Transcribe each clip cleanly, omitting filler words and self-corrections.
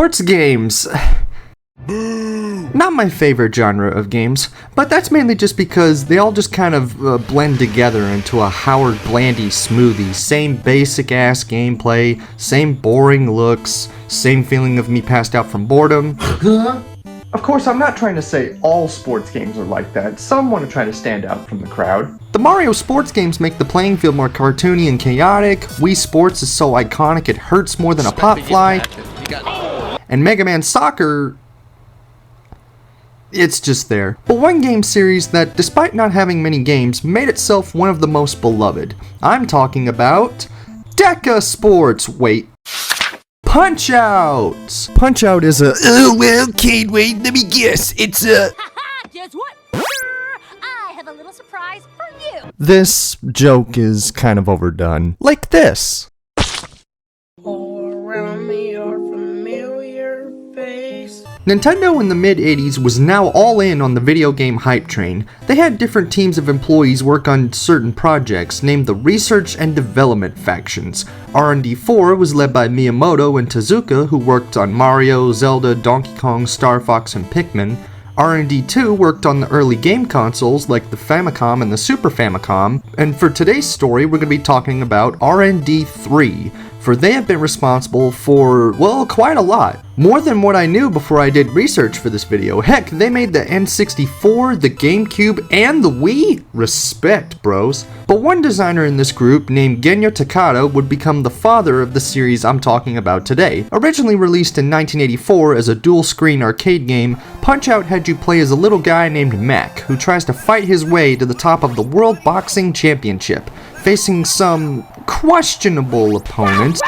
Sports games. Not my favorite genre of games, but that's mainly just because they all just kind of blend together into a Howard Blandy smoothie. Same basic ass gameplay, same boring looks, same feeling of me passed out from boredom. Of course, I'm not trying to say all sports games are like that. Some want to try to stand out from the crowd. The Mario sports games make the playing field more cartoony and chaotic. Wii Sports is so iconic it hurts more than a pop fly. And Mega Man Soccer, it's just there. But one game series that, despite not having many games, made itself one of the most beloved. I'm talking about Deca Sports. Wait. Punch-Out! Punch-Out is a, oh well, KADE WADE, let me guess, it's a... Guess what? I have a little surprise for you! This joke is kind of overdone. Like this. All around me are familiar faces. Nintendo in the mid-80s was now all in on the video game hype train. They had different teams of employees work on certain projects, named the Research and Development Factions. R&D 4 was led by Miyamoto and Tezuka, who worked on Mario, Zelda, Donkey Kong, Star Fox, and Pikmin. R&D 2 worked on the early game consoles like the Famicom and the Super Famicom. And for today's story, we're going to be talking about R&D 3. For they have been responsible for, well, quite a lot. More than what I knew before I did research for this video. Heck, they made the N64, the GameCube, and the Wii? Respect, bros. But one designer in this group, named Genyo Takada, would become the father of the series I'm talking about today. Originally released in 1984 as a dual-screen arcade game, Punch-Out had you play as a little guy named Mac, who tries to fight his way to the top of the World Boxing Championship, facing some questionable opponents.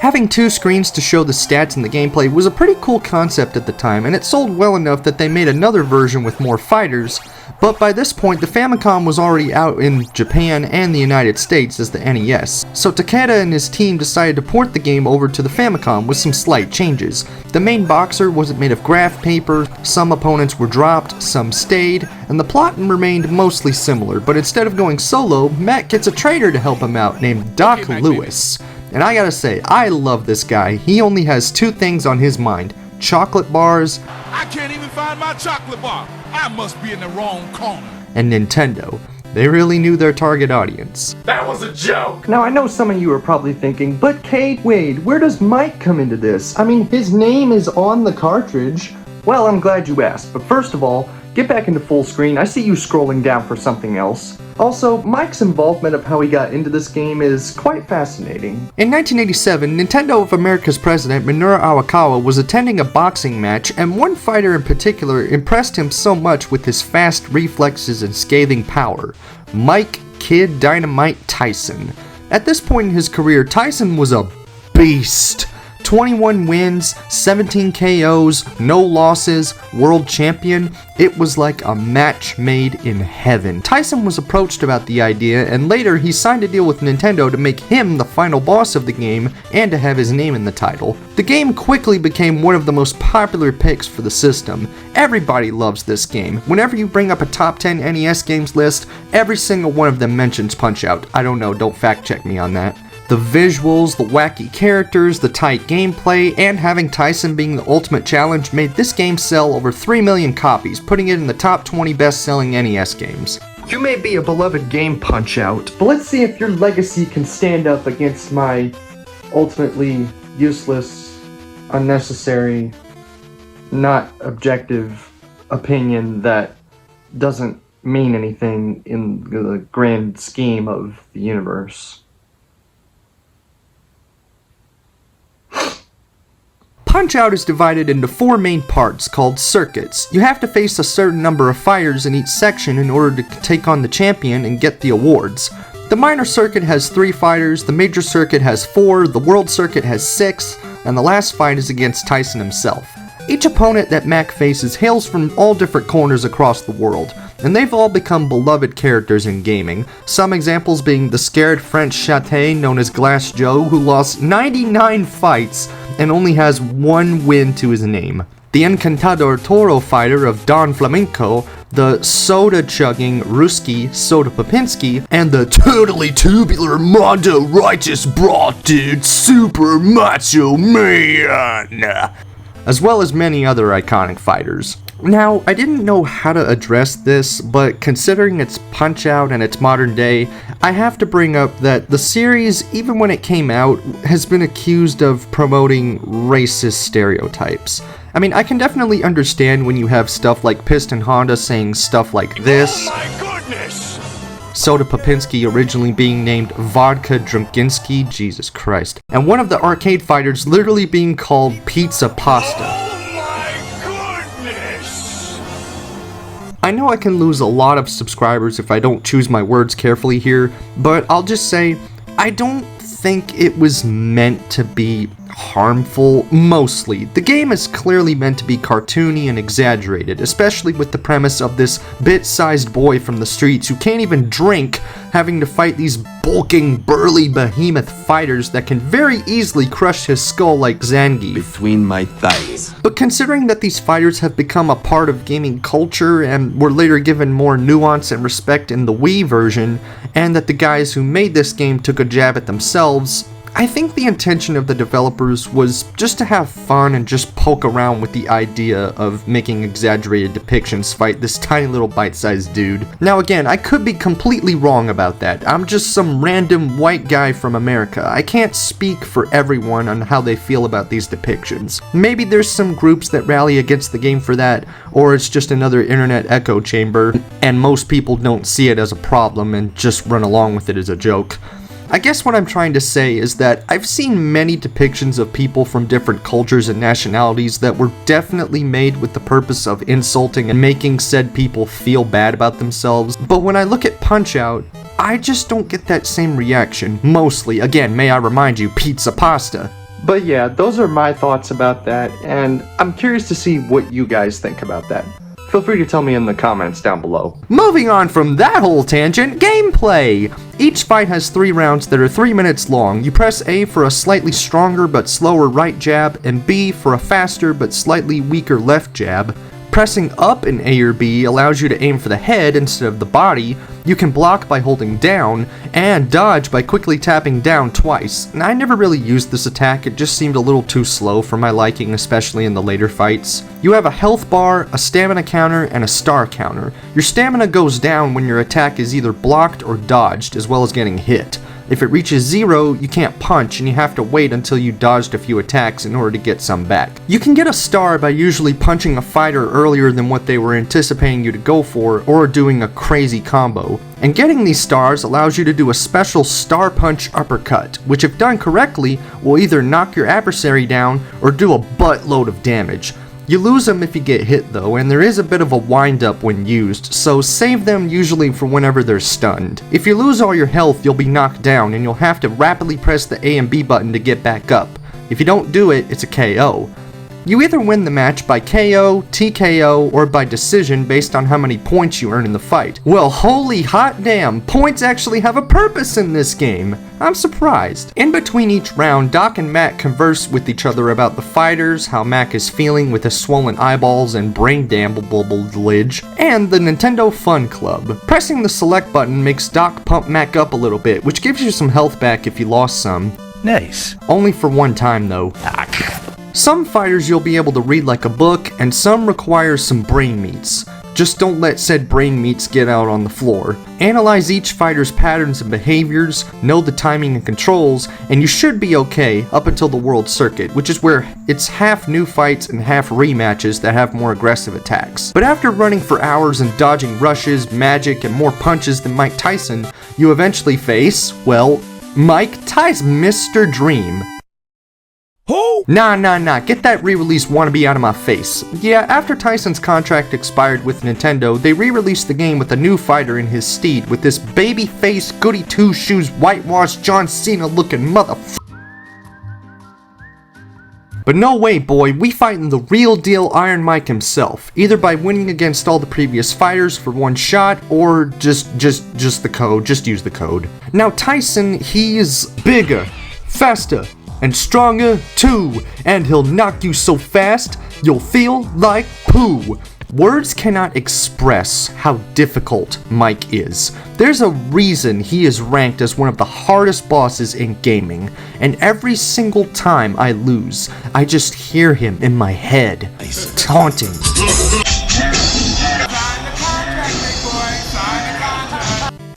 Having two screens to show the stats and the gameplay was a pretty cool concept at the time, and it sold well enough that they made another version with more fighters, but by this point the Famicom was already out in Japan and the United States as the NES, so Takeda and his team decided to port the game over to the Famicom with some slight changes. The main boxer wasn't made of graph paper, some opponents were dropped, some stayed, and the plot remained mostly similar, but instead of going solo, Matt gets a traitor to help him out named Doc Lewis. And I gotta say, I love this guy. He only has two things on his mind: chocolate bars, I can't even find my chocolate bar. I must be in the wrong corner. and Nintendo. They really knew their target audience. That was a joke. Now I know some of you are probably thinking, but KADE WADE, where does Mike come into this? I mean, his name is on the cartridge. Well, I'm glad you asked, but first of all, get back into full screen. I see you scrolling down for something else. Also, Mike's involvement of how he got into this game is quite fascinating. In 1987, Nintendo of America's president Minoru Iwakawa was attending a boxing match, and one fighter in particular impressed him so much with his fast reflexes and scathing power: Mike Kid Dynamite Tyson. At this point in his career, Tyson was a beast. 21 wins, 17 KOs, no losses, world champion. It was like a match made in heaven. Tyson was approached about the idea, and later he signed a deal with Nintendo to make him the final boss of the game and to have his name in the title. The game quickly became one of the most popular picks for the system. Everybody loves this game. Whenever you bring up a top 10 NES games list, every single one of them mentions Punch-Out. I don't know, don't fact check me on that. The visuals, the wacky characters, the tight gameplay, and having Tyson being the ultimate challenge made this game sell over 3 million copies, putting it in the top 20 best-selling NES games. You may be a beloved game, Punch-Out, but let's see if your legacy can stand up against my ultimately useless, unnecessary, not objective opinion that doesn't mean anything in the grand scheme of the universe. Punch-Out is divided into 4 main parts called circuits. You have to face a certain number of fighters in each section in order to take on the champion and get the awards. The minor circuit has 3 fighters, the major circuit has 4, the world circuit has 6, and the last fight is against Tyson himself. Each opponent that Mac faces hails from all different corners across the world, and they've all become beloved characters in gaming. Some examples being the scared French châté known as Glass Joe, who lost 99 fights and only has 1 win to his name. The Encantador Toro fighter of Don Flamenco, the soda-chugging Ruski Soda Popinski, and the totally tubular Mondo Righteous Broad Dude Super Macho Man. as well as many other iconic fighters. Now, I didn't know how to address this, but considering its Punch-Out and its modern day, I have to bring up that the series, even when it came out, has been accused of promoting racist stereotypes. I mean, I can definitely understand when you have stuff like Piston Honda saying stuff like this. Oh my goodness! Soda Popinski originally being named Vodka Drunkinski, Jesus Christ. And one of the arcade fighters literally being called Pizza Pasta. I know I can lose a lot of subscribers if I don't choose my words carefully here, but I'll just say, I don't think it was meant to be harmful, mostly. The game is clearly meant to be cartoony and exaggerated, especially with the premise of this bit-sized boy from the streets who can't even drink, having to fight these bulking, burly behemoth fighters that can very easily crush his skull like Zangief between my thighs. But considering that these fighters have become a part of gaming culture and were later given more nuance and respect in the Wii version, and that the guys who made this game took a jab at themselves, I think the intention of the developers was just to have fun and just poke around with the idea of making exaggerated depictions fight this tiny little bite-sized dude. Now again, I could be completely wrong about that. I'm just some random white guy from America. I can't speak for everyone on how they feel about these depictions. Maybe there's some groups that rally against the game for that, or it's just another internet echo chamber, and most people don't see it as a problem and just run along with it as a joke. I guess what I'm trying to say is that I've seen many depictions of people from different cultures and nationalities that were definitely made with the purpose of insulting and making said people feel bad about themselves, but when I look at Punch-Out, I just don't get that same reaction, mostly. Again, may I remind you, Pizza Pasta. But yeah, those are my thoughts about that, and I'm curious to see what you guys think about that. Feel free to tell me in the comments down below. Moving on from that whole tangent, gameplay! Each fight has 3 rounds that are 3 minutes long. You press A for a slightly stronger but slower right jab, and B for a faster but slightly weaker left jab. Pressing up in A or B allows you to aim for the head instead of the body. You can block by holding down, and dodge by quickly tapping down twice. And I never really used this attack, it just seemed a little too slow for my liking, especially in the later fights. You have a health bar, a stamina counter, and a star counter. Your stamina goes down when your attack is either blocked or dodged, as well as getting hit. If it reaches 0, you can't punch, and you have to wait until you dodged a few attacks in order to get some back. You can get a star by usually punching a fighter earlier than what they were anticipating you to go for, or doing a crazy combo. And getting these stars allows you to do a special star punch uppercut, which if done correctly, will either knock your adversary down, or do a buttload of damage. You lose them if you get hit though, and there is a bit of a wind up when used, so save them usually for whenever they're stunned. If you lose all your health, you'll be knocked down, and you'll have to rapidly press the A and B button to get back up. If you don't do it, it's a KO. You either win the match by KO, TKO, or by decision based on how many points you earn in the fight. Well, holy hot damn, points actually have a purpose in this game. I'm surprised. In between each round, Doc and Mac converse with each other about the fighters, how Mac is feeling with his swollen eyeballs and brain damage, and the Nintendo Fun Club. Pressing the select button makes Doc pump Mac up a little bit, which gives you some health back if you lost some. Nice. Only for one time though. Some fighters you'll be able to read like a book, and some require some brain meats. Just don't let said brain meats get out on the floor. Analyze each fighter's patterns and behaviors, know the timing and controls, and you should be okay up until the World Circuit, which is where it's half new fights and half rematches that have more aggressive attacks. But after running for hours and dodging rushes, magic, and more punches than Mike Tyson, you eventually face, well, Mike Tyson, Mr. Dream. Who? Nah, get that re-release wannabe out of my face. Yeah, after Tyson's contract expired with Nintendo, they re-released the game with a new fighter in his stead with this baby-faced, goody-two-shoes, whitewashed John Cena-looking motherfucker. But no way, boy, we fightin' the real deal Iron Mike himself, either by winning against all the previous fighters for one shot, or just the code, just use the code. Now Tyson, he's bigger, faster, and stronger too, and he'll knock you so fast, you'll feel like poo. Words cannot express how difficult Mike is. There's a reason he is ranked as one of the hardest bosses in gaming, and every single time I lose, I just hear him in my head, taunting.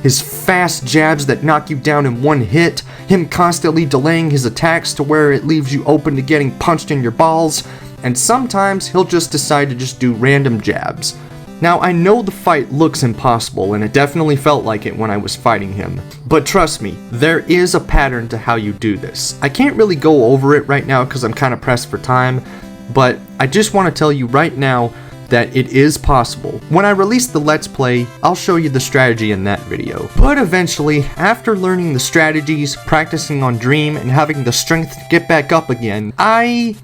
His fast jabs that knock you down in one hit, him constantly delaying his attacks to where it leaves you open to getting punched in your balls, and sometimes he'll just decide to just do random jabs. Now, I know the fight looks impossible, and it definitely felt like it when I was fighting him, but trust me, there is a pattern to how you do this. I can't really go over it right now because I'm kind of pressed for time, but I just want to tell you right now that it is possible. When I release the Let's Play, I'll show you the strategy in that video. But eventually, after learning the strategies, practicing on Dream, and having the strength to get back up again, I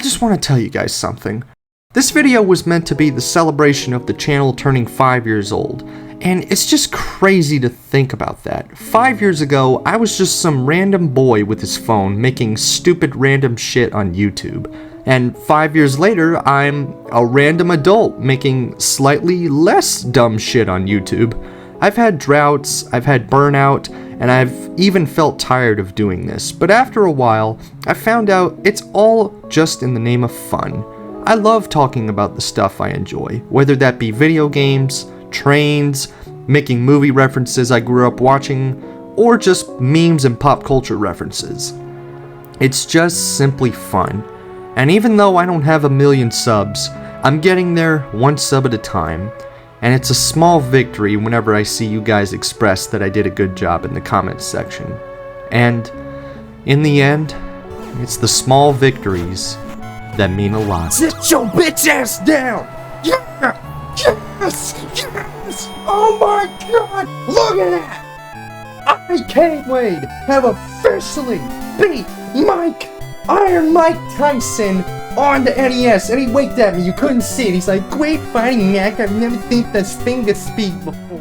just want to tell you guys something. This video was meant to be the celebration of the channel turning 5 years old, and it's just crazy to think about that. 5 years ago, I was just some random boy with his phone making stupid random shit on YouTube. And 5 years later, I'm a random adult making slightly less dumb shit on YouTube. I've had droughts, I've had burnout, and I've even felt tired of doing this. But after a while, I found out it's all just in the name of fun. I love talking about the stuff I enjoy, whether that be video games, trains, making movie references I grew up watching, or just memes and pop culture references. It's just simply fun. And even though I don't have 1 million subs, I'm getting there one sub at a time, and it's a small victory whenever I see you guys express that I did a good job in the comments section. And in the end, it's the small victories that mean a lot. Sit your bitch ass down! Yeah! Yes! Yes! Oh my god! Look at that! I, KADE Wade, have officially beat Iron Mike Tyson on the NES, and he winked at me. You couldn't see it. He's like, "Great fighting, Mac. I've never seen this thing to speak before."